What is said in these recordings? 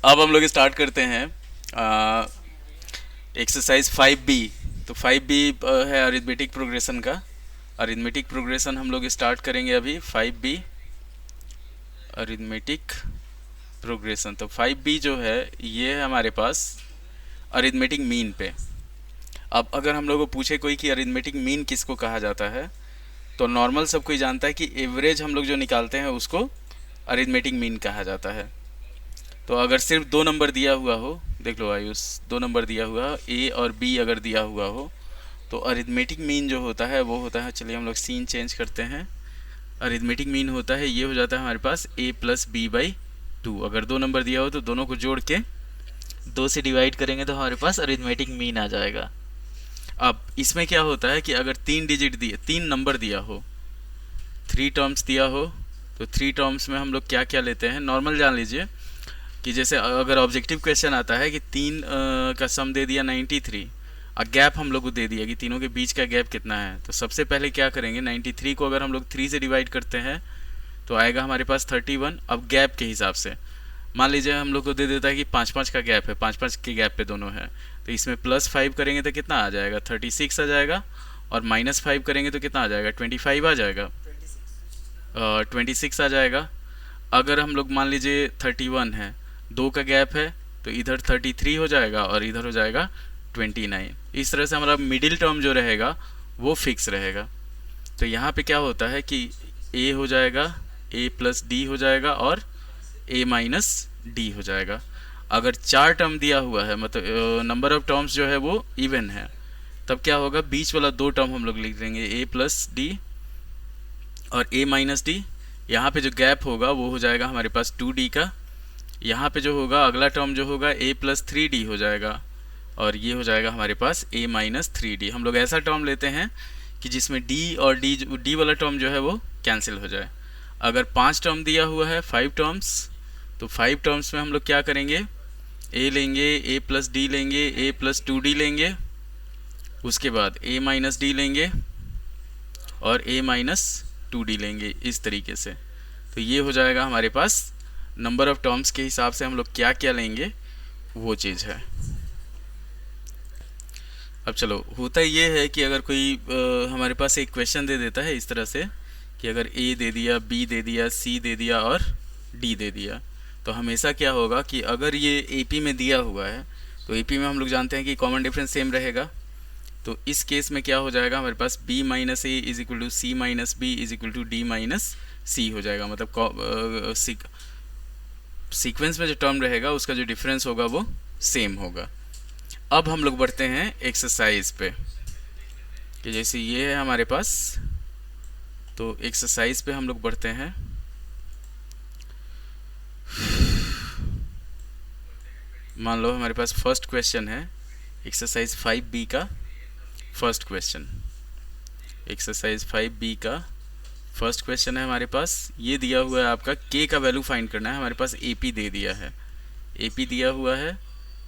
अब हम लोग स्टार्ट करते हैं एक्सरसाइज 5B। तो 5B है अरिथमेटिक प्रोग्रेशन का। अरिथमेटिक प्रोग्रेशन हम लोग स्टार्ट करेंगे अभी 5B अरिथमेटिक प्रोग्रेशन। तो 5B जो है ये है हमारे पास अरिथमेटिक मीन पे। अब अगर हम लोग को पूछे कोई कि अरिथमेटिक मीन किसको कहा जाता है, तो नॉर्मल सब कोई जानता है कि एवरेज हम लोग जो निकालते हैं उसको अरिथमेटिक मीन कहा जाता है। तो अगर सिर्फ दो नंबर दिया हुआ हो, देख लो आयुष, दो नंबर दिया हुआ ए और बी अगर दिया हुआ हो, तो अरिथमेटिक मीन जो होता है वो होता है, चलिए हम लोग सीन चेंज करते हैं। अरिथमेटिक मीन होता है, ये हो जाता है हमारे पास ए प्लस बी बाई टू। अगर दो नंबर दिया हो तो दोनों को जोड़ के दो से डिवाइड करेंगे तो हमारे पास अरिथमेटिक मीन आ जाएगा। अब इसमें क्या होता है कि अगर तीन डिजिट दिए, तीन नंबर दिया हो, थ्री टर्म्स दिया हो, तो थ्री टर्म्स में हम लोग क्या क्या लेते हैं, नॉर्मल जान लीजिए कि जैसे अगर ऑब्जेक्टिव क्वेश्चन आता है कि तीन का सम दे दिया 93 और गैप हम लोग को दे दिया कि तीनों के बीच का गैप कितना है, तो सबसे पहले क्या करेंगे, 93 को अगर हम लोग 3 से डिवाइड करते हैं तो आएगा हमारे पास 31। अब गैप के हिसाब से मान लीजिए हम लोग को दे देता है कि 5-5 का गैप है, 5-5 के गैप पे दोनों है, तो इसमें +5 करेंगे तो कितना आ जाएगा, 36 आ जाएगा। और -5 करेंगे तो कितना आ जाएगा, 25 आ जाएगा, 26 आ जाएगा। अगर हम लोग मान लीजिए 31 है, दो का गैप है, तो इधर 33 हो जाएगा और इधर हो जाएगा 29। इस तरह से हमारा मिडिल टर्म जो रहेगा वो फिक्स रहेगा। तो यहाँ पे क्या होता है कि ए हो जाएगा, ए प्लस डी हो जाएगा और ए माइनस डी हो जाएगा। अगर चार टर्म दिया हुआ है, मतलब नंबर ऑफ टर्म्स जो है वो इवन है, तब क्या होगा, बीच वाला दो टर्म हम लोग लिख देंगे ए प्लस डी और ए माइनस डी। यहाँ पे जो गैप होगा वो हो जाएगा हमारे पास 2D का। यहाँ पे जो होगा अगला टर्म जो होगा ए प्लस 3D हो जाएगा और ये हो जाएगा हमारे पास ए माइनस 3D। हम लोग ऐसा टर्म लेते हैं कि जिसमें डी और डी वाला टर्म जो है वो कैंसिल हो जाए। अगर 5 टर्म दिया हुआ है, 5 टर्म्स, तो 5 टर्म्स में हम लोग क्या करेंगे, ए लेंगे, ए प्लस डी लेंगे, ए प्लस 2D लेंगे, उसके बाद ए माइनस डी लेंगे और ए माइनस 2D लेंगे, इस तरीके से। तो ये हो जाएगा हमारे पास नंबर ऑफ टर्म्स के हिसाब से हम लोग क्या क्या लेंगे वो चीज़ है। अब चलो, होता ये है कि अगर कोई हमारे पास एक क्वेश्चन दे देता है इस तरह से कि अगर ए दे दिया, बी दे दिया, सी दे दिया और डी दे दिया, तो हमेशा क्या होगा कि अगर ये एपी में दिया हुआ है तो एपी में हम लोग जानते हैं कि कॉमन डिफरेंस सेम रहेगा। तो इस केस में क्या हो जाएगा, हमारे पास b minus A is equal to C minus B is equal to D minus C हो जाएगा। मतलब सीक्वेंस में जो टर्म रहेगा उसका जो डिफरेंस होगा वो सेम होगा। अब हम लोग बढ़ते हैं एक्सरसाइज पे, कि जैसे ये है हमारे पास, तो एक्सरसाइज पे हम लोग बढ़ते हैं। मान लो हमारे पास फर्स्ट क्वेश्चन है एक्सरसाइज 5B का फर्स्ट क्वेश्चन। एक्सरसाइज 5B का फर्स्ट क्वेश्चन है हमारे पास, ये दिया हुआ है आपका k का वैल्यू फाइंड करना है। हमारे पास AP दे दिया है, AP दिया हुआ है,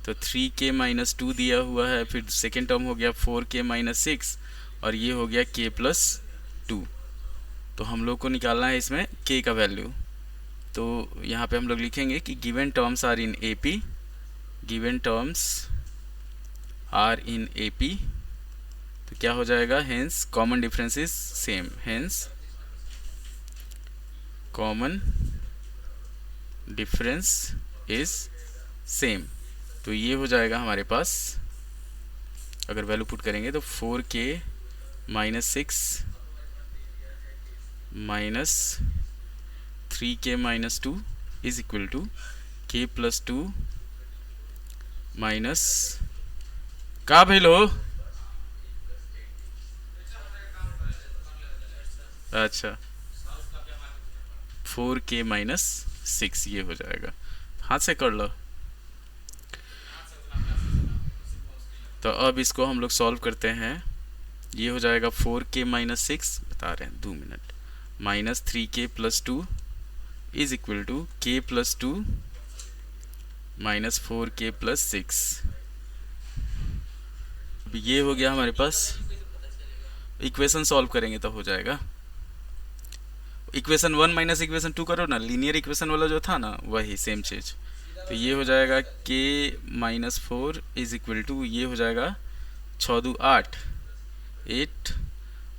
तो 3k माइनस 2 दिया हुआ है, फिर सेकेंड टर्म हो गया 4k माइनस 6 और ये हो गया k प्लस 2। तो हम लोग को निकालना है इसमें k का वैल्यू। तो यहाँ पे हम लोग लिखेंगे कि given terms are in AP, given terms are in AP, तो क्या हो जाएगा, hence common difference is same, hence common difference is same. तो ये हो जाएगा हमारे पास, अगर वैल्यू पुट करेंगे तो 4k minus 6 minus 3k minus 2 is equal to k plus 2 minus का भेल हो, अच्छा 4k माइनस 6 ये हो जाएगा। हाथ से कर लो। तो अब इसको हम लोग सॉल्व करते हैं। ये हो जाएगा 4k माइनस 6, बता रहे हैं 2 minute, minus 3k plus 2 is equal to k plus 2 minus 4k plus 6। ये हो गया हमारे पास, इक्वेशन सॉल्व करेंगे तो हो जाएगा। इक्वेशन 1 माइनस इक्वेशन 2 करो ना, लीनियर इक्वेशन वाला जो था ना, वही सेम चीज। तो ये हो जाएगा k minus 4 is equal to, ये हो जाएगा 6 दू 8, 8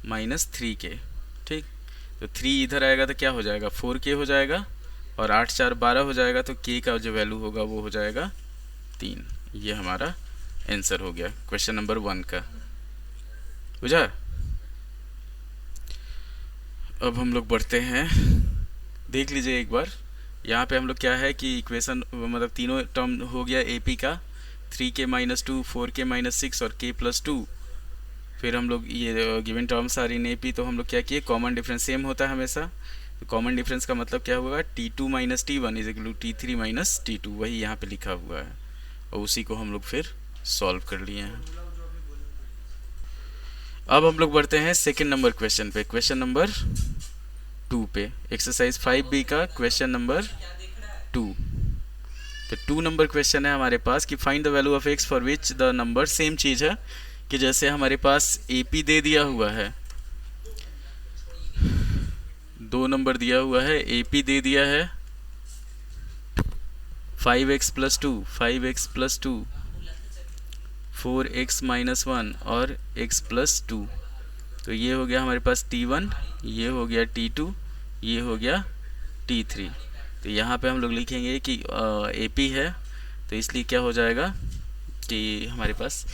माइनस 3k। ठीक, तो 3 इधर आएगा तो क्या हो जाएगा 4k हो जाएगा, और 8 4 12 हो जाएगा, तो k का जो वैल्यू होगा वो हो जाएगा 3। ये हमारा आंसर हो गया क्वेश्चन नंबर 1 का। बुझा? अब हम लोग बढ़ते हैं, देख लीजिए एक बार। यहाँ पे हम लोग क्या है कि इक्वेशन मतलब तीनों टर्म हो गया AP का, 3k माइनस 2, 4k माइनस 6 और k प्लस 2। फिर हम लोग ये given terms are in AP, तो हम लोग क्या किए, कॉमन डिफरेंस सेम होता है हमेशा। तो कॉमन डिफरेंस का मतलब क्या होगा, T2 minus T1 is equal to T3 minus T2, वही यहाँ पे लिखा हुआ है, और उसी को हम लोग फिर सॉल्व कर लिए हैं। अब हम लोग बढ़ते हैं सेकेंड नंबर क्वेश्चन पे, क्वेश्चन नंबर 2 पे, एक्सरसाइज 5B का क्वेश्चन नंबर 2। तो 2 नंबर क्वेश्चन है हमारे पास कि find the value of x for which the number, same चीज़ है कि जैसे हमारे पास AP दे दिया हुआ है, 2 नंबर दिया हुआ है, AP दे दिया है 5x plus 2, 5x plus 2, 4x minus 1 और x प्लस 2। तो ये हो गया हमारे पास T1, ये हो गया T2, ये हो गया T3। तो यहाँ पे हम लोग लिखेंगे कि AP है, तो इसलिए क्या हो जाएगा कि हमारे पास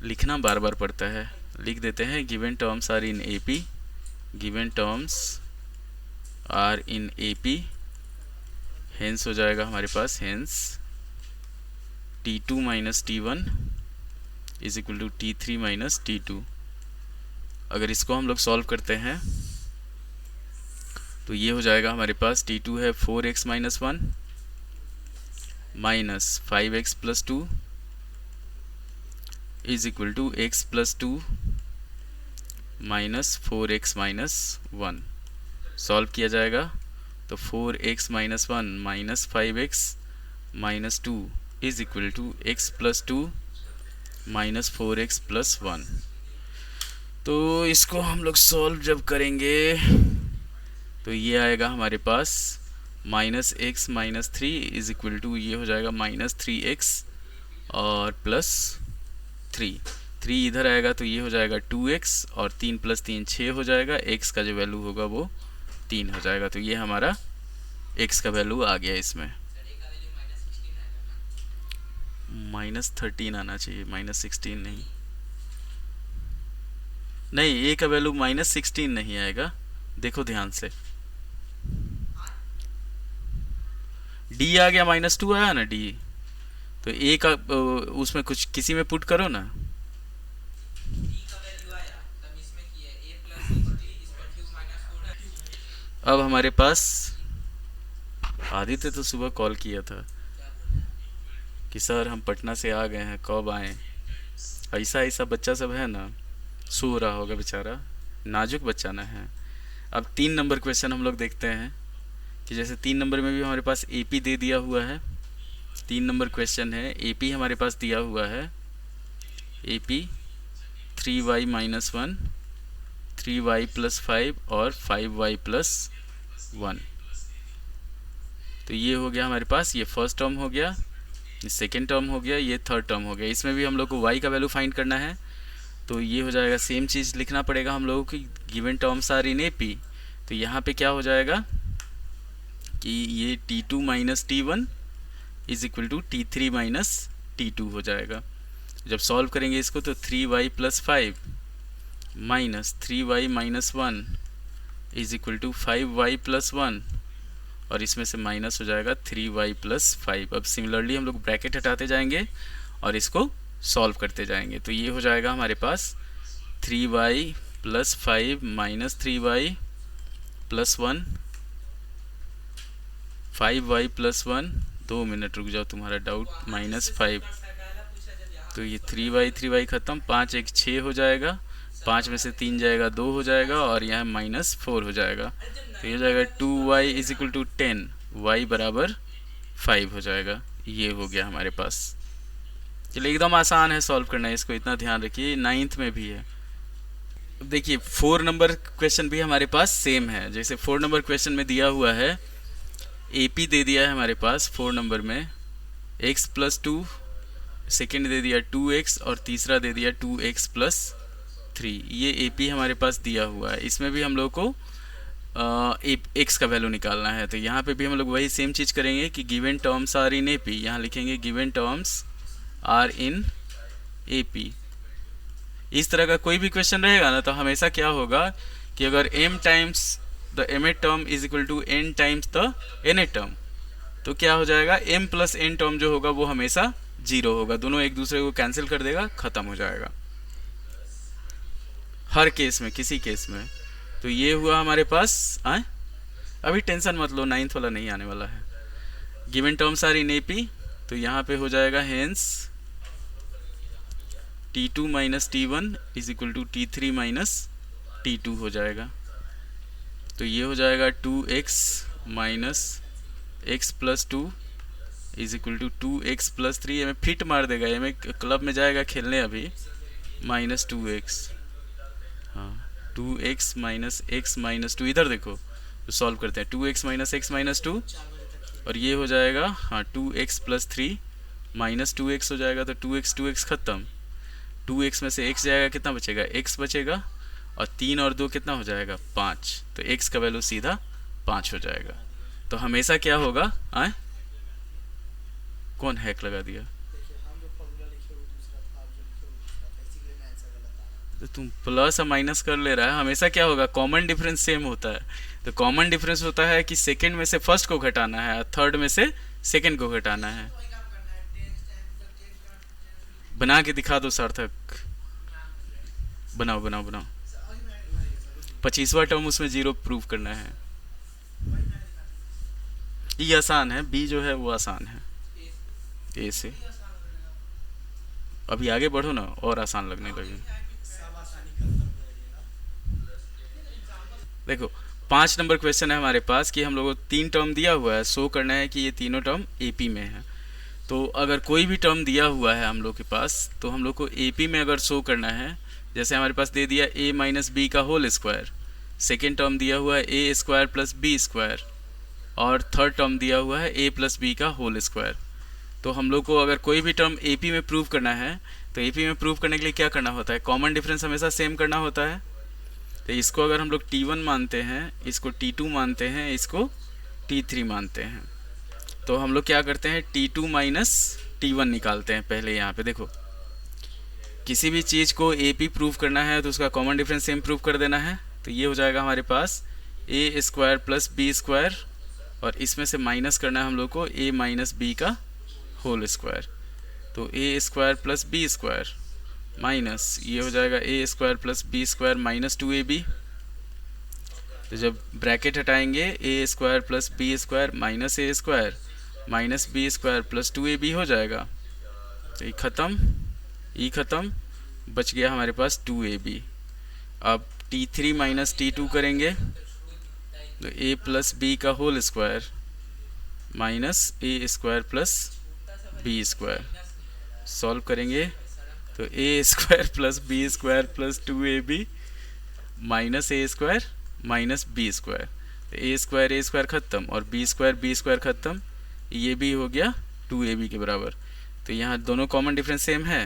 लिखना बार बार पड़ता है, लिख देते हैं given terms are in AP, given terms are in AP, hence हो जाएगा हमारे पास, hence T2 minus T1 is equal to T3 minus T2। अगर इसको हम लोग सॉल्व करते हैं तो ये हो जाएगा हमारे पास, T2 है 4x minus 1 minus 5x plus 2 is equal to x plus 2 minus 4x minus 1। Solve किया जाएगा तो 4x minus 1 minus 5x minus 2 is equal to x plus 2 minus 4x plus 1। तो इसको हम लोग सॉल्व जब करेंगे तो ये आएगा हमारे पास minus x minus 3 is equal to, ये हो जाएगा माइनस 3x और प्लस 3 इधर आएगा तो ये हो जाएगा 2x, और 3 प्लस 3 6 हो जाएगा, x का जो वैल्यू होगा वो 3 हो जाएगा। तो ये हमारा x का वैल्यू आ गया इसमें, माइनस 13 आना चाहिए, माइनस 16 नहीं, नहीं a का वैल्यू माइनस 16 नहीं आएगा, देखो ध्यान से, d आ गया माइनस 2 आया ना d, तो a का उसमें कुछ किसी में पुट करो ना, अब हमारे पास आदित्य तो सुबह कॉल किया था कि सर हम पटना से आ गए हैं, कब आएँ, ऐसा ऐसा बच्चा सब है ना, सो रहा होगा बेचारा, नाजुक बच्चा ना है। अब 3 नंबर क्वेश्चन हम लोग देखते हैं कि जैसे 3 नंबर में भी हमारे पास AP दे दिया हुआ है, 3 नंबर क्वेश्चन है, AP हमारे पास दिया हुआ है, AP 3y minus 1, 3y plus 5 और 5y प्लस 1। तो ये हो गया हमारे पास, ये फर्स्ट टर्म हो गया, ये सेकेंड टर्म हो गया, ये थर्ड टर्म हो गया। इसमें भी हम लोग को y का वैल्यू फाइंड करना है, तो ये हो जाएगा सेम चीज़ लिखना पड़ेगा हम लोगों की, given terms are in AP। तो यहाँ पे क्या हो जाएगा कि ये T2 minus T1 is equal to T3 minus T2 हो जाएगा। जब सॉल्व करेंगे इसको तो 3y plus 5 minus 3y minus 1 is equal to 5y plus 1, और इसमें से माइनस हो जाएगा 3y प्लस 5। अब सिमिलरली हम लोग ब्रैकेट हटाते जाएंगे और इसको सॉल्व करते जाएंगे, तो ये हो जाएगा हमारे पास 3y plus 5 minus 3y plus 1, 5y plus 1, 2 minute रुक जाओ तुम्हारा डाउट, माइनस 5, तो ये 3y ख़त्म, 5 1 6 हो जाएगा, 5 में से 3 जाएगा 2 हो जाएगा, और यहाँ माइनस 4 हो जाएगा, तो ये हो जाएगा 2y is equal to 10, y बराबर 5 हो जाएगा। ये हो गया हमारे पास। चलिए एकदम आसान है सॉल्व करना, इसको इतना ध्यान रखिए, 9th में भी है। देखिए 4 नंबर क्वेश्चन भी हमारे पास सेम है, जैसे 4 नंबर क्वेश्चन में दिया हुआ है AP दे दिया है हमारे पास 4 नंबर में एक्स प्लस टू, सेकेंड दे दिया 2x और तीसरा दे दिया 2x प्लस 3। ये AP हमारे पास दिया हुआ है। इसमें भी हम लोग को एक्स का वैल्यू निकालना है। तो यहाँ पे भी हम लोग वही सेम चीज़ करेंगे कि given terms are in AP, यहाँ लिखेंगे given terms are in AP। इस तरह का कोई भी क्वेश्चन रहेगा ना तो हमेशा क्या होगा कि अगर m times the mth term is equal to n times the nth term, तो क्या हो जाएगा, m प्लस n टर्म जो होगा वो हमेशा 0 होगा। दोनों एक दूसरे को कैंसिल कर देगा, खत्म हो जाएगा हर केस में, किसी केस में। तो ये हुआ हमारे पास आए। अभी टेंशन मत लो, 9th वाला नहीं आने वाला है। Given terms are in AP, तो यहाँ पे हो जाएगा hence T2 minus T1 is equal to T3 minus T2 हो जाएगा। तो ये हो जाएगा 2x minus x plus 2 is equal to 2x plus 3। ये में फिट मार देगा, ये में क्लब में जाएगा खेलने अभी, माइनस 2x। हाँ 2x माइनस x माइनस 2, इधर देखो तो सॉल्व करते हैं। 2x माइनस x माइनस 2 और ये हो जाएगा हाँ 2x प्लस 3 माइनस 2x हो जाएगा। तो 2x खत्म, 2x में से x जाएगा, कितना बचेगा, x बचेगा, और 3 और 2 कितना हो जाएगा, 5। तो x का वैल्यू सीधा 5 हो जाएगा। तो हमेशा क्या होगा आए, कौन हैक लगा दिया, तो तुम प्लस और माइनस कर ले रहा है। हमेशा क्या होगा, कॉमन डिफरेंस सेम होता है। तो कॉमन डिफरेंस होता है कि सेकंड में से फर्स्ट को घटाना है और थर्ड में से सेकंड को घटाना है। बना के दिखा दो सार्थक, बनाओ बनाओ बनाओ। 25वां टर्म उसमें 0 प्रूव करना है। ये आसान है, बी जो है वो आसान है ए से। अभी आगे बढ़ो ना और आसान लगने लगे। देखो 5 नंबर क्वेश्चन है हमारे पास कि हम लोगों को 3 टर्म दिया हुआ है, शो करना है कि ये तीनों टर्म AP में है। तो अगर कोई भी टर्म दिया हुआ है हम लोग के पास, तो हम लोग को AP में अगर शो करना है, जैसे हमारे पास दे दिया a माइनस बी का होल स्क्वायर, सेकेंड टर्म दिया हुआ है a square plus b square, और थर्ड टर्म दिया हुआ है a प्लस बी का होल स्क्वायर। तो हम लोग को अगर कोई भी टर्म AP में प्रूव करना है, तो AP में प्रूव करने के लिए क्या करना होता है, कॉमन डिफरेंस हमेशा सेम करना होता है। तो इसको अगर हम लोग T1 मानते हैं, इसको T2 मानते हैं, इसको T3 मानते हैं, तो हम लोग क्या करते हैं, T2 माइनस T1 निकालते हैं। पहले यहाँ पे देखो, किसी भी चीज़ को AP प्रूव करना है तो उसका कॉमन डिफरेंस सेम प्रूव कर देना है। तो ये हो जाएगा हमारे पास a square plus b square, और इसमें से माइनस करना है हम लोग को a माइनस बी का होल स्क्वायर। तो a square plus b square minus ये हो जाएगा a square plus b square minus 2ab। तो जब ब्रैकेट हटाएंगे a square plus b square minus a square minus b square plus 2ab हो जाएगा। तो ये ख़त्म, ये ख़त्म, बच गया हमारे पास 2ab। अब T3 माइनस T2 करेंगे तो a प्लस बी का whole square minus a square plus b square, solve करेंगे तो a square plus b square plus 2ab minus a square minus b square. तो a स्क्वायर ख़त्म और b square ख़त्म, ये भी हो गया 2ab के बराबर। तो यहाँ दोनों कॉमन डिफरेंस सेम है,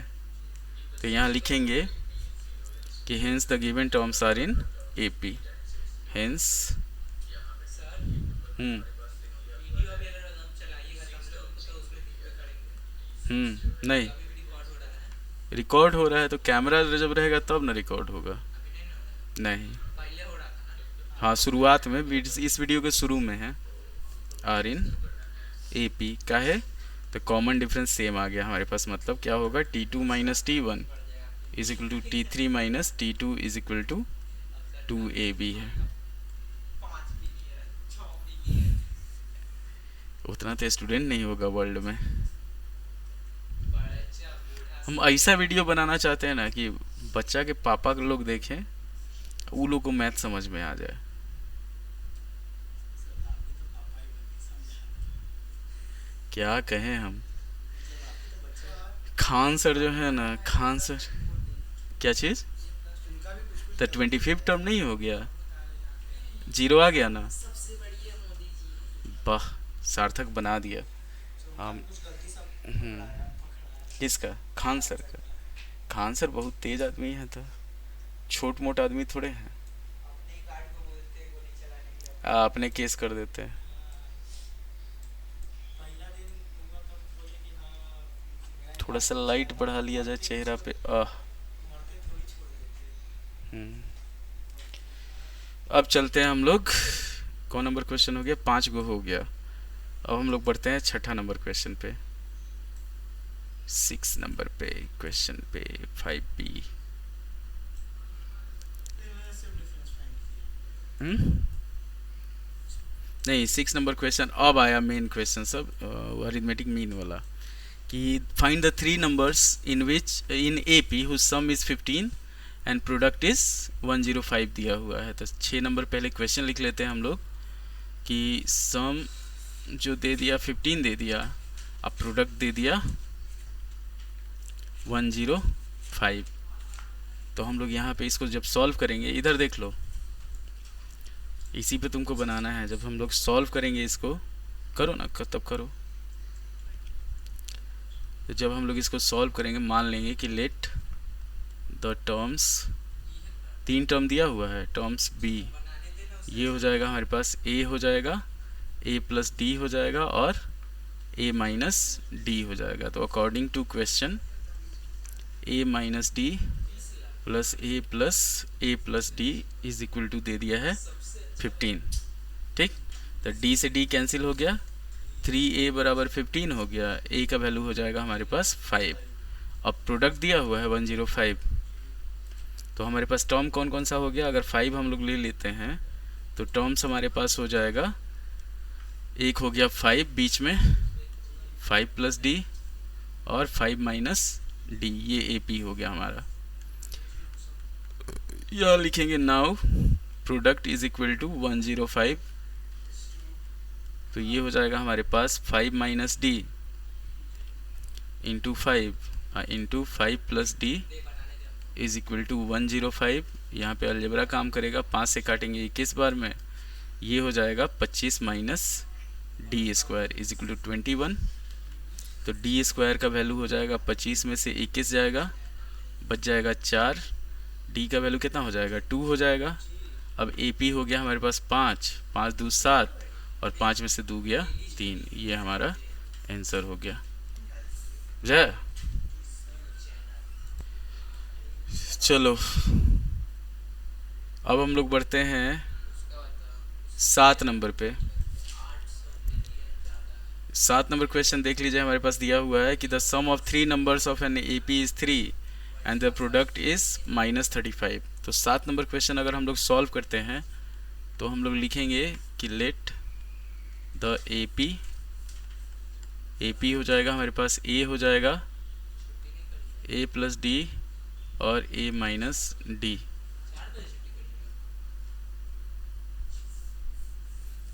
तो यहाँ लिखेंगे कि hence the given terms are in AP। Hence नहीं, रिकॉर्ड हो रहा है तो कैमरा जब रहेगा तब ना रिकॉर्ड होगा। नहीं, हाँ शुरुआत में, इस वीडियो के शुरू में है आर इन AP का है। तो कॉमन डिफरेंस सेम आ गया हमारे पास, मतलब क्या होगा, T2 minus T1 is equal to T3 minus T2 is equal to 2ab है। उतना तो स्टूडेंट नहीं होगा वर्ल्ड में। हम ऐसा वीडियो बनाना चाहते हैं ना कि बच्चा के पापा के लोग देखें, वो लोग को मैथ समझ में आ जाए। क्या कहें हम, खान सर जो है ना, खान सर, क्या चीज़, तो 25 टर्म नहीं हो गया, 0 आ गया ना, वाह सार्थक बना दिया। हम हम्म, किसका? खान सर का? खान सर बहुत तेज आदमी है, तो छोट मोट आदमी थोड़े हैं। अपने केस कर देते हैं। थोड़ा सा लाइट बढ़ा लिया जाए चेहरा पे। आह। हम्म। अब चलते हैं हम लोग। कौन नंबर क्वेश्चन हो गया? 5 गो हो गया। अब हम लोग बढ़ते हैं छठा नंबर क्वेश्चन पे। 6 नंबर पे क्वेश्चन पे 5B। हम्म। नहीं, 6 नंबर क्वेश्चन अब आया मेन क्वेश्चन सब, अरिथमेटिक मीन वाला। कि find the 3 numbers in which in AP whose sum is 15 and product is 105 दिया हुआ है। तो 6 नंबर पहले क्वेश्चन लिख लेते हैं हम लोग। कि सम जो दे दिया 15 दे दिया, अब प्रोडक्ट दे दिया 105। तो हम लोग यहाँ पे इसको जब सॉल्व करेंगे, इधर देख लो, इसी पे तुमको बनाना है। जब हम लोग सॉल्व करेंगे इसको, करो ना, तब करो। तो जब हम लोग इसको सॉल्व करेंगे, मान लेंगे कि लेट द टर्म्स, 3 टर्म दिया हुआ है, टर्म्स बी, ये हो जाएगा हमारे पास ए हो जाएगा, ए प्लस डी हो जाएगा और ए माइनस डी हो जाएगा। तो according to question A minus D plus A plus D is equal to दे दिया है 15। ठीक। तो डी से डी कैंसिल हो गया, 3A बराबर 15 हो गया, ए का वैल्यू हो जाएगा हमारे पास 5। अब प्रोडक्ट दिया हुआ है 105। तो हमारे पास टर्म कौन कौन सा हो गया? अगर 5 हम लोग ले लेते हैं तो टर्म्स हमारे पास हो जाएगा, एक हो गया 5 बीच में, 5 प्लस डी और 5 माइनस डी, ये AP हो गया हमारा। या लिखेंगे now product is equal to 105। तो ये हो जाएगा हमारे पास 5 minus d into 5 plus D is equal to 105। यहाँ पे अलजेब्रा काम करेगा, 5 से काटेंगे 21 बार में, ये हो जाएगा 25 minus d square is equal to 21। तो डी स्क्वायर का वैल्यू हो जाएगा 25 में से 21 जाएगा, बच जाएगा 4। डी का वैल्यू कितना हो जाएगा? 2 हो जाएगा। अब AP हो गया हमारे पास 5, 5 दूनी 7 और 5 में से 2 गया 3, ये हमारा आंसर हो गया। जय। चलो अब हम लोग बढ़ते हैं 7 नंबर पे। 7 नंबर क्वेश्चन देख लीजिए, हमारे पास दिया हुआ है कि the sum of 3 numbers of an AP is 3 and the product is -35। तो 7 नंबर क्वेश्चन अगर हम लोग सॉल्व करते हैं तो हम लोग लिखेंगे कि लेट द AP हो जाएगा हमारे पास, A हो जाएगा A प्लस डी और A माइनस डी।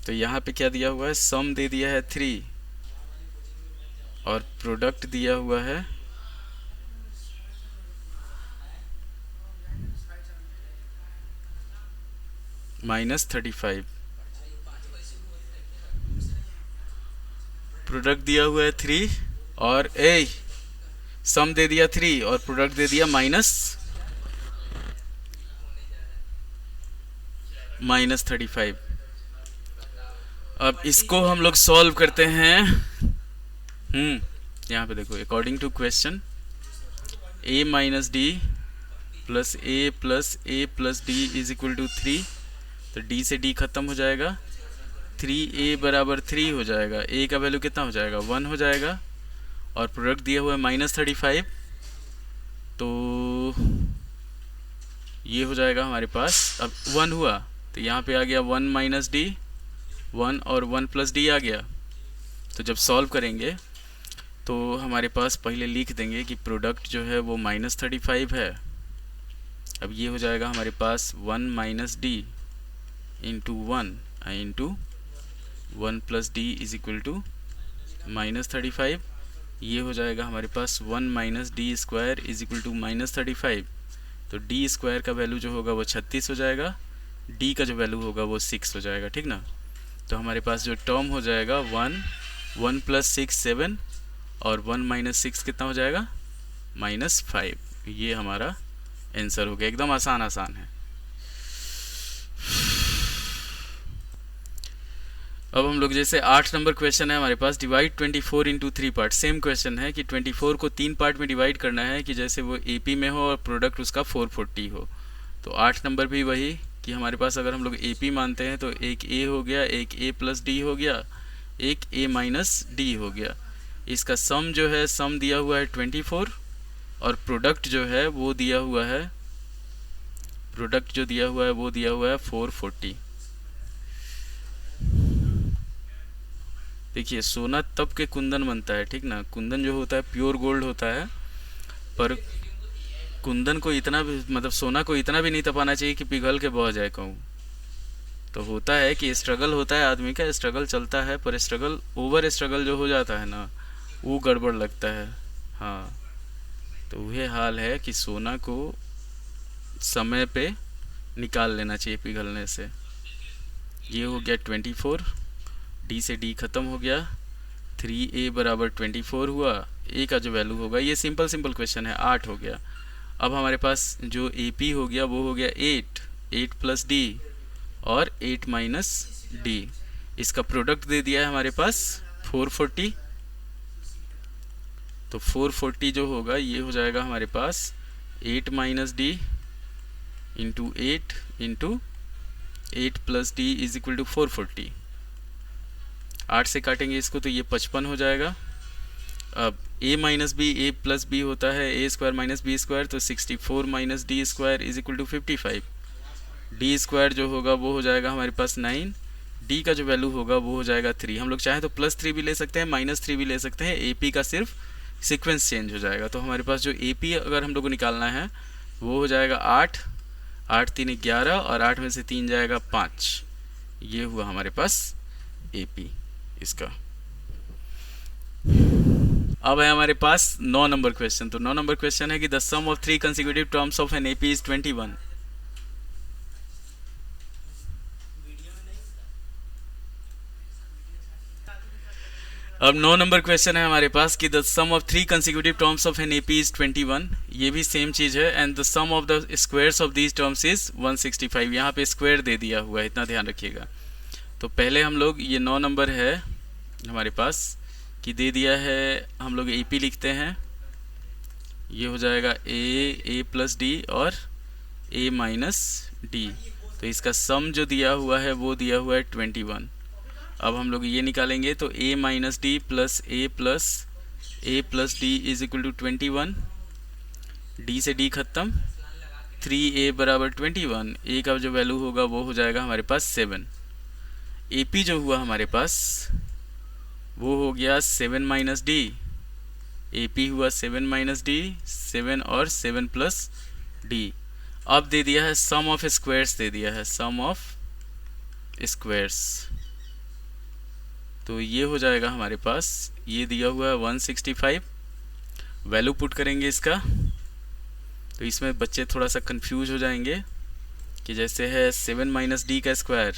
तो यहाँ पे क्या दिया हुआ है? सम दे दिया है 3 और प्रोडक्ट दिया हुआ है -35। प्रोडक्ट दिया हुआ है 3 और सम दे दिया 3 और प्रोडक्ट दे दिया -35। अब इसको हम लोग सॉल्व करते हैं। यहाँ पे देखो, according to question A minus D plus A plus D is equal to 3। तो D से D खत्म हो जाएगा, 3A बराबर 3 हो जाएगा, A का वैल्यू कितना हो जाएगा? 1 हो जाएगा और प्रोडक्ट दिया हुआ है -35। तो ये हो जाएगा हमारे पास, अब 1 हुआ तो यहाँ पे आ गया 1 माइनस डी, 1 और 1 प्लस डी आ गया। तो जब सॉल्व करेंगे तो हमारे पास पहले लिख देंगे कि प्रोडक्ट जो है वो -35 है। अब ये हो जाएगा हमारे पास 1 minus d into 1 into 1 plus D is equal to -35। ये हो जाएगा हमारे पास 1 minus d square is equal to -35। तो डी स्क्वायर का वैल्यू जो होगा वो 36 हो जाएगा, डी का जो वैल्यू होगा वो 6 हो जाएगा। ठीक ना। तो हमारे पास जो टर्म हो जाएगा 1 प्लस 6 7 और 1 - 6 कितना हो जाएगा, -5। ये हमारा आंसर हो गया, एकदम आसान आसान है। अब हम लोग जैसे 8 नंबर क्वेश्चन है हमारे पास, divide 24 into 3 part. Same question है कि 24 को 3 पार्ट में डिवाइड करना है कि जैसे वो एपी में हो और प्रोडक्ट उसका 440 हो। तो 8 नंबर भी वही कि हमारे पास अगर हम लोग एपी मानते हैं तो एक ए हो गया, एक ए प्लस डी हो गया, एक ए माइनस डी हो गया। इसका सम जो है, सम दिया हुआ है 24 और प्रोडक्ट जो है वो दिया हुआ है, प्रोडक्ट जो दिया हुआ है वो दिया हुआ है 440। देखिए सोना तब के कुंदन बनता है, ठीक ना। कुंदन जो होता है प्योर गोल्ड होता है, पर कुंदन को इतना भी, मतलब सोना को इतना भी नहीं तपाना चाहिए कि पिघल के बह जाए कहूँ। तो होता है कि स्ट्रगल होता है, आदमी का स्ट्रगल चलता है, पर स्ट्रगल ओवर स्ट्रगल जो हो जाता है ना, वो गड़बड़ लगता है। हाँ, तो वही हाल है कि सोना को समय पे निकाल लेना चाहिए पिघलने से। ये हो गया 24, डी से डी खत्म हो गया, 3a बराबर 24 हुआ, a का जो वैल्यू होगा, ये सिंपल सिंपल क्वेश्चन है, 8 हो गया। अब हमारे पास जो AP हो गया वो हो गया 8 प्लस डी और 8 माइनस डी। इसका प्रोडक्ट दे दिया है हमारे पास 440। तो 440 जो होगा ये हो जाएगा हमारे पास 8 minus d into 8 plus D is equal to 440। 8 से काटेंगे इसको तो ये 55 हो जाएगा। अब a minus b, a plus b होता है a square minus b square, तो 64 minus d square is equal to 55। D square जो होगा वो हो जाएगा हमारे पास 9, डी का जो वैल्यू होगा वो हो जाएगा 3। हम लोग चाहे तो +3 भी ले सकते हैं, -3 भी ले सकते हैं, AP का सिर्फ सीक्वेंस चेंज हो जाएगा। तो हमारे पास जो AP अगर हम लोग को निकालना है वो हो जाएगा 8, 8 3 11 और 8 में से 3 जाएगा 5। ये हुआ हमारे पास AP इसका। अब है हमारे पास 9 नंबर क्वेश्चन। तो 9 नंबर क्वेश्चन है कि the sum of 3 consecutive terms of an AP is 21। अब 9 नंबर क्वेश्चन है हमारे पास कि the sum of 3 consecutive terms of an AP is 21। ये भी सेम चीज़ है, and the sum of the squares of these terms is 165। यहाँ पे स्क्वायर दे दिया हुआ है, इतना ध्यान रखिएगा। तो पहले हम लोग ये 9 नंबर है हमारे पास कि दे दिया है, हम लोग AP लिखते हैं। ये हो जाएगा a प्लस डी और a माइनस डी। तो इसका सम जो दिया हुआ है वो दिया हुआ है 21। अब हम लोग ये निकालेंगे तो a minus D plus a plus D is equal to 21। d से d खत्म, 3a बराबर 21, a का जो वैल्यू होगा वो हो जाएगा हमारे पास 7। AP जो हुआ हमारे पास वो हो गया 7 माइनस डी। AP हुआ 7 माइनस डी, 7 और 7 प्लस डी। अब दे दिया है सम ऑफ स्क्वायर्स, दे दिया है सम ऑफ स्क्वायर्स। तो ये हो जाएगा हमारे पास, ये दिया हुआ है 165। वैल्यू पुट करेंगे इसका, तो इसमें बच्चे थोड़ा सा कंफ्यूज हो जाएंगे कि जैसे है 7 माइनस डी का स्क्वायर,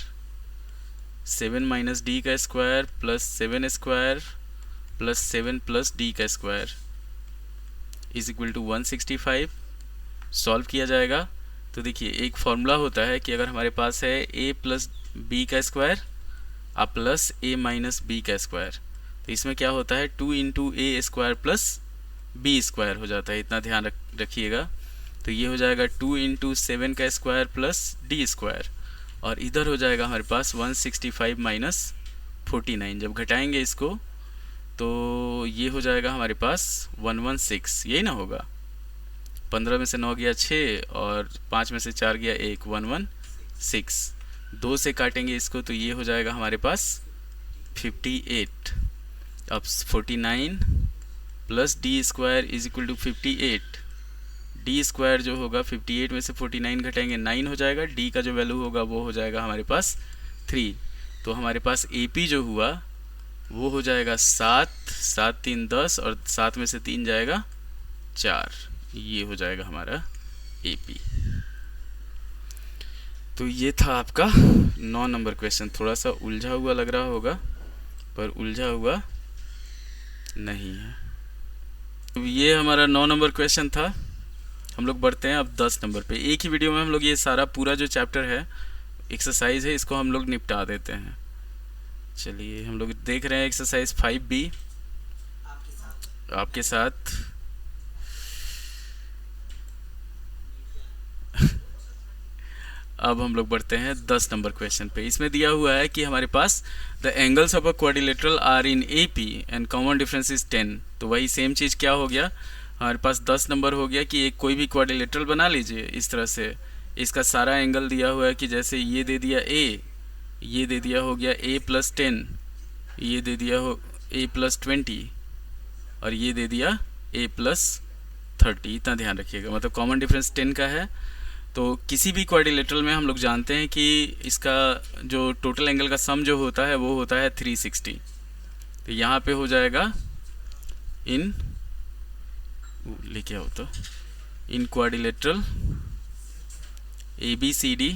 7 माइनस डी का square plus 7 square plus 7 plus D का square is equal to 165। Solve किया जाएगा तो देखिए एक फॉर्मूला होता है कि अगर हमारे पास है a प्लस बी का स्क्वायर आ प्लस a माइनस बी का स्क्वायर, तो इसमें क्या होता है 2 into a square plus b square हो जाता है, इतना ध्यान रखिएगा। तो ये हो जाएगा 2 इंटू 7 का स्क्वायर प्लस डी स्क्वायर, और इधर हो जाएगा हमारे पास 165 माइनस 49। जब घटाएंगे इसको तो ये हो जाएगा हमारे पास 116, यही ना होगा। 15 में से 9 गया 6 और 5 में से 4 गया 1, 116। 2 से काटेंगे इसको तो ये हो जाएगा हमारे पास 58। अब 49 plus d square is equal to 58। D square जो होगा 58 में से 49 घटाएंगे 9 हो जाएगा। डी का जो वैल्यू होगा वो हो जाएगा हमारे पास 3। तो हमारे पास AP जो हुआ वो हो जाएगा 7, 7 3 10 और 7 में से 3 जाएगा 4। ये हो जाएगा हमारा AP। तो ये था आपका 9 नंबर क्वेश्चन। थोड़ा सा उलझा हुआ लग रहा होगा पर उलझा हुआ नहीं है। तो ये हमारा 9 नंबर क्वेश्चन था। हम लोग बढ़ते हैं अब 10 नंबर पे। एक ही वीडियो में हम लोग ये सारा पूरा जो चैप्टर है, एक्सरसाइज है, इसको हम लोग निपटा देते हैं। चलिए हम लोग देख रहे हैं एक्सरसाइज 5B आपके साथ। अब हम लोग बढ़ते हैं 10 नंबर क्वेश्चन पे। इसमें दिया हुआ है कि हमारे पास the angles of a quadrilateral are in AP and common difference is 10। तो वही सेम चीज़ क्या हो गया, हमारे पास 10 नंबर हो गया कि एक कोई भी क्वाड्रिलेटरल बना लीजिए इस तरह से। इसका सारा एंगल दिया हुआ है कि जैसे ये दे दिया A, ये दे दिया हो गया A+10, ये दे दिया हो A+20 और ये दे दिया A+30। इतना ध्यान रखिएगा, मतलब कॉमन डिफरेंस 10 का है। तो किसी भी क्वाड्रिलेटरल में हम लोग जानते हैं कि इसका जो टोटल एंगल का सम जो होता है वो होता है 360। तो यहाँ पे हो जाएगा इन लिखे हो तो इन क्वाड्रिलेटरल ABCD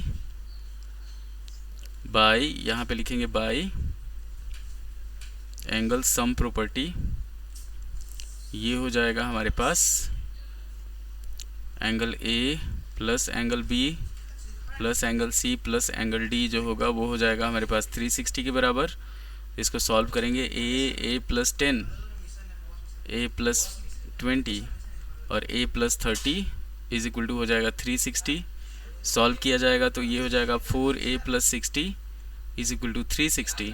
बाय, यहाँ पे लिखेंगे बाय एंगल सम प्रॉपर्टी। ये हो जाएगा हमारे पास angle A plus angle B plus angle C plus angle D जो होगा वो हो जाएगा हमारे पास 360 के बराबर। इसको सॉल्व करेंगे A+10, A+20 और A+30 इज इक्वल टू हो जाएगा 360। सॉल्व किया जाएगा तो ये हो जाएगा 4A+60 is equal to 360।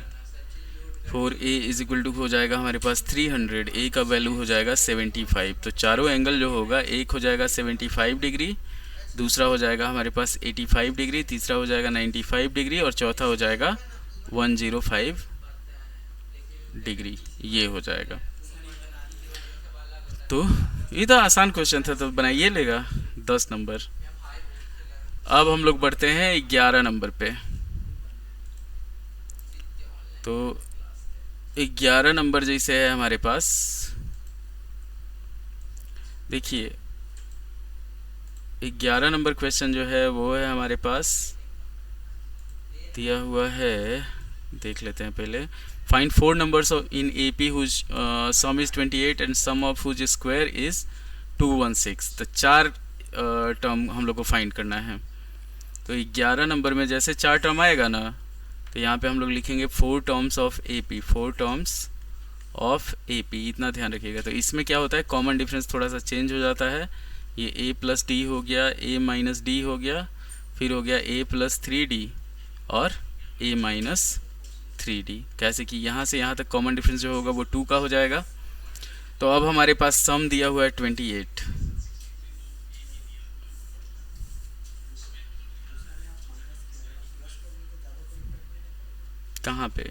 4A is equal to हो जाएगा हमारे पास 300, A का वैल्यू हो जाएगा 75। तो चारों एंगल जो होगा, एक हो जाएगा 75 डिग्री, दूसरा हो जाएगा हमारे पास 85 डिग्री, तीसरा हो जाएगा 95 डिग्री और चौथा हो जाएगा 105 डिग्री। ये हो जाएगा। तो ये तो आसान क्वेश्चन था, तो बनाइए लेगा 10 नंबर। अब हम लोग बढ़ते हैं 11 नंबर पे। तो 11 नंबर जैसे है हमारे पास, देखिए 11 नंबर क्वेश्चन जो है वो है हमारे पास दिया हुआ है, देख लेते हैं पहले। Find 4 numbers in AP whose sum is 28 and sum of whose square is 216। तो 4 टर्म हम लोग को फाइंड करना है। तो 11 नंबर में जैसे 4 टर्म आएगा ना, तो यहाँ पे हम लोग लिखेंगे 4 terms of AP, 4 terms of AP। इतना ध्यान रखिएगा। तो इसमें क्या होता है, कॉमन डिफरेंस थोड़ा सा चेंज हो जाता है। ये A+D हो गया, A-D हो गया, फिर हो गया A+3D और A-3D। कैसे कि यहाँ से यहाँ तक कॉमन डिफरेंस जो होगा वो 2 का हो जाएगा। तो अब हमारे पास सम दिया हुआ है 28। कहाँ पे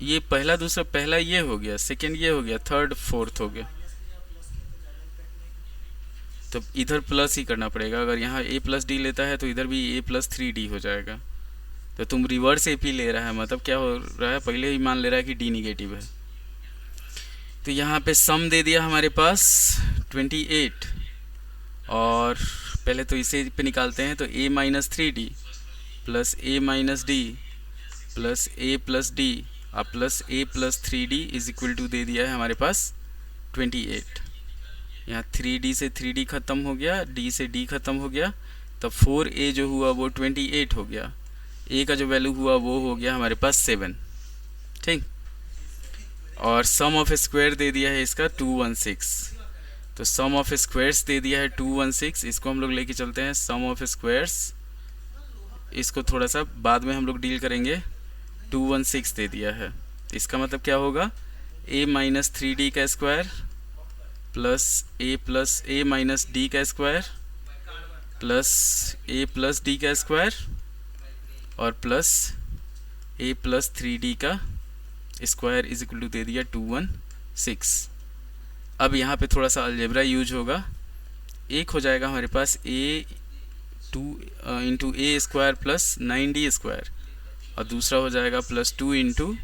ये पहला दूसरा, पहला ये हो गया, सेकंड ये हो गया, थर्ड फोर्थ हो गया। तो इधर प्लस ही करना पड़ेगा। अगर यहाँ A+D लेता है तो इधर भी A+3D हो जाएगा। तो तुम रिवर्स AP ले रहा है, मतलब क्या हो रहा है, पहले ही मान ले रहा है कि D निगेटिव है। तो यहाँ पे सम दे दिया हमारे पास 28 और पहले तो इसे पे निकालते हैं। तो A-3D plus A-D plus A+D plus A+3D is equal to दे दिया है हमारे पास 28। यहाँ 3D से 3D ख़त्म हो गया, D से D ख़त्म हो गया, तब 4A जो हुआ वो 28 हो गया। A का जो वैल्यू हुआ वो हो गया हमारे पास 7। ठीक, और सम ऑफ स्क्वायर दे दिया है इसका 216। तो सम ऑफ स्क्वायर्स दे दिया है 216। इसको हम लोग लेके चलते हैं सम ऑफ स्क्वायर्स। इसको थोड़ा सा बाद में हम लोग डील करेंगे। 216 दे दिया है, तो इसका मतलब क्या होगा, A-3D का स्क्वायर प्लस A+D का स्क्वायर प्लस A+D का स्क्वायर और प्लस A+3D का स्क्वायर इज इक्वल टू दे दिया 216। अब यहाँ पे थोड़ा सा अलजेब्रा यूज होगा। एक हो जाएगा हमारे पास A2 into A² plus 9D square और दूसरा हो जाएगा +2 into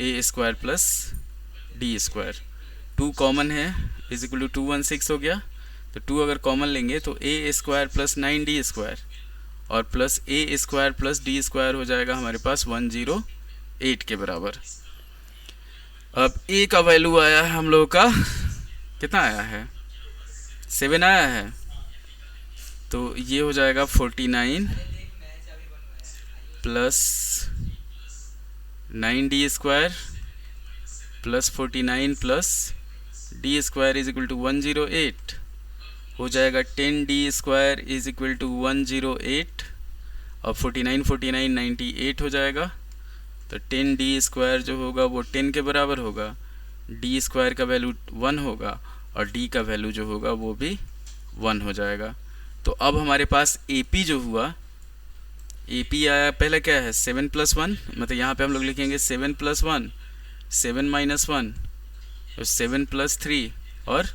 A² plus D square. 2 common है इज इक्वल टू 216 हो गया। तो 2 अगर कॉमन लेंगे तो A² प्लस 9D स्क्वायर और plus A² plus D square हो जाएगा हमारे पास 108 के बराबर। अब ए का वैल्यू आया है हम लोगों का, कितना आया है, 7 आया है। तो ये हो जाएगा 49 plus 9d² plus 49 plus d² is equal to 108, हो जाएगा 10d² इज इक्वल टू 108। अब 49 49 98 हो जाएगा, तो 10d² जो होगा वो 10 के बराबर होगा, d² का वैल्यू 1 होगा और d का वैल्यू जो होगा वो भी 1 हो जाएगा। तो अब हमारे पास AP जो हुआ, AP आया, पहले क्या है 7 + 1, मतलब यहाँ पे हम लोग लिखेंगे 7 + 1, 7 - 1, तो 7 + 3 और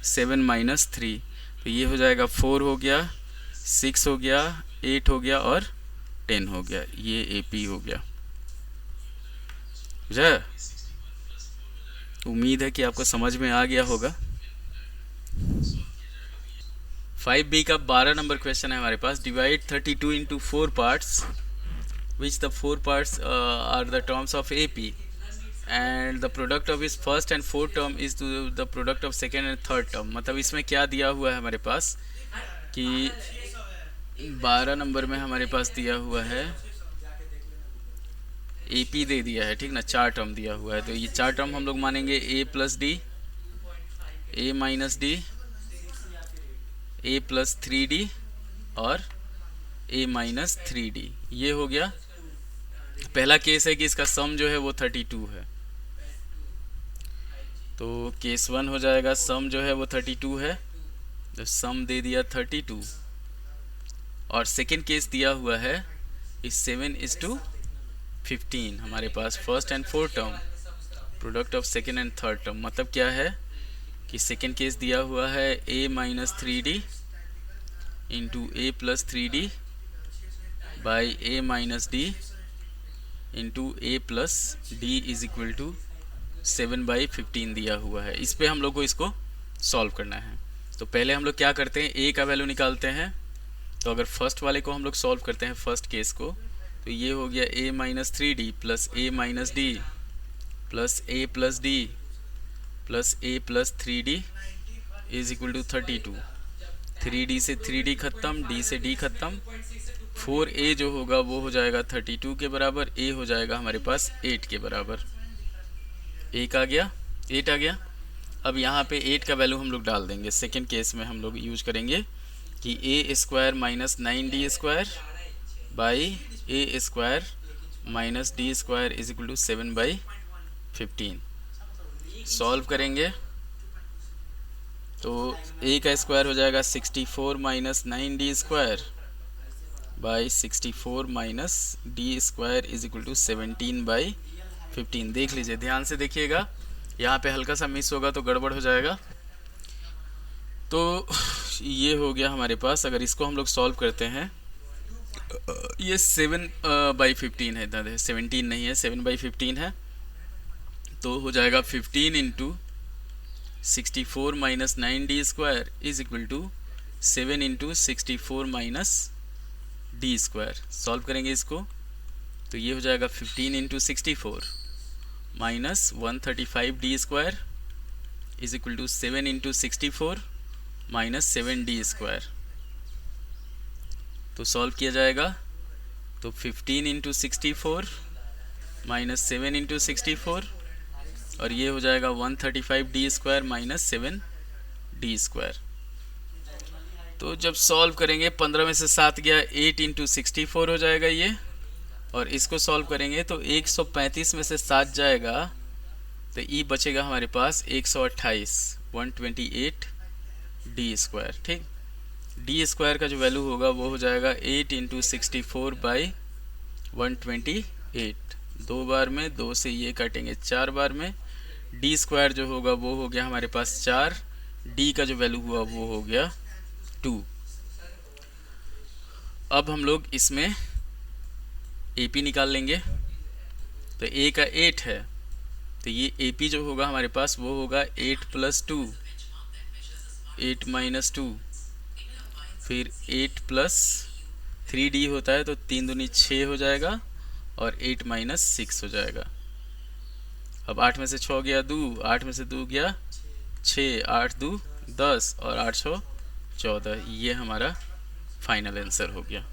7 - 3, तो ये हो जाएगा 4 हो गया, 6 हो गया, 8 हो गया और 10 हो गया। ये AP हो गया। बुझा? उम्मीद है कि आपको समझ में आ गया होगा। 5B का 12 नंबर क्वेश्चन है हमारे पास। Divide 32 into 4 parts, which the 4 parts are the terms of AP and the product of इस first and fourth term is the product of second and third term. मतलब इसमें क्या दिया हुआ है हमारे पास कि 12 नंबर में हमारे पास दिया हुआ है AP दे दिया है, ठीक ना, 4 टर्म दिया हुआ है। तो ये 4 टर्म हम लोग मानेंगे A + D, A - D, A + 3D और A - 3D। ये हो गया पहला केस है कि इसका सम जो है वो 32 है। तो केस 1 हो जाएगा, सम जो है वो 32 है, तो सम दे दिया 32। और सेकेंड केस दिया हुआ है इस 7:15 हमारे पास first and fourth term, product of second and third term. मतलब क्या है कि सेकेंड केस दिया हुआ है A - 3D into A + 3D by A - D into A + D is equal to 7/15 दिया हुआ है। इस पे हम लोग को इसको सॉल्व करना है। तो पहले हम लोग क्या करते हैं, A का वैल्यू निकालते हैं। तो अगर फर्स्ट वाले को हम लोग सॉल्व करते हैं, फर्स्ट केस को, तो ये हो गया A - 3D plus A - D plus A + D plus A + 3D is equal to 32। 3D से 3D खत्म, D से D खत्म, 4A जो होगा वो हो जाएगा 32 के बराबर, A हो जाएगा हमारे पास 8 के बराबर। 1 आ गया, 8 आ गया। अब यहाँ पे 8 का वैल्यू हम लोग डाल देंगे। सेकेंड केस में हम लोग यूज करेंगे कि A² - 9D² by A² - D² is equal to 7/15। Solve करेंगे तो A का स्क्वायर हो जाएगा 64 - 9D² by 64 - D² is equal to 17/15। देख लीजिए, ध्यान से देखिएगा, यहाँ पे हल्का सा मिस होगा तो गड़बड़ हो जाएगा। तो ये हो गया हमारे पास। अगर इसको हम लोग सॉल्व करते हैं, ये 7/15 है, 17 नहीं है, 7/15 है। तो हो जाएगा 15 into 64 - 9D² is equal to 7 into 64 - D²। Solve करेंगे इसको तो ये हो जाएगा 15 into 64 minus 135 D² is equal to 7 into 64 minus 7D²। तो सॉल्व किया जाएगा तो 15 इंटू 64 माइनस 7 इंटू 64 और ये हो जाएगा 135 D² माइनस 7D²। तो जब सॉल्व करेंगे 15 में से 7 गया, 8 इंटू 64 हो जाएगा ये। और इसको सॉल्व करेंगे तो 135 में से 7 जाएगा तो ई बचेगा हमारे पास 128, 128 D²। ठीक, D² का जो वैल्यू होगा वो हो जाएगा 8 इंटू 64 बाई 128। 2 बार में 2 से ये काटेंगे 4 बार में। D² जो होगा वो हो गया हमारे पास 4, D का जो वैल्यू हुआ वो हो गया 2। अब हम लोग इसमें AP निकाल लेंगे। तो A का 8 है तो ये AP जो होगा हमारे पास वो होगा 8 + 2, 8 - 2, फिर 8 + 3D होता है तो 3 दूनी 6 हो जाएगा और 8 - 6 हो जाएगा। अब 8 में से 6 गया 2, 8 में से 2 गया 6, 8 2 10 और 8 6 14। ये हमारा फाइनल आंसर हो गया।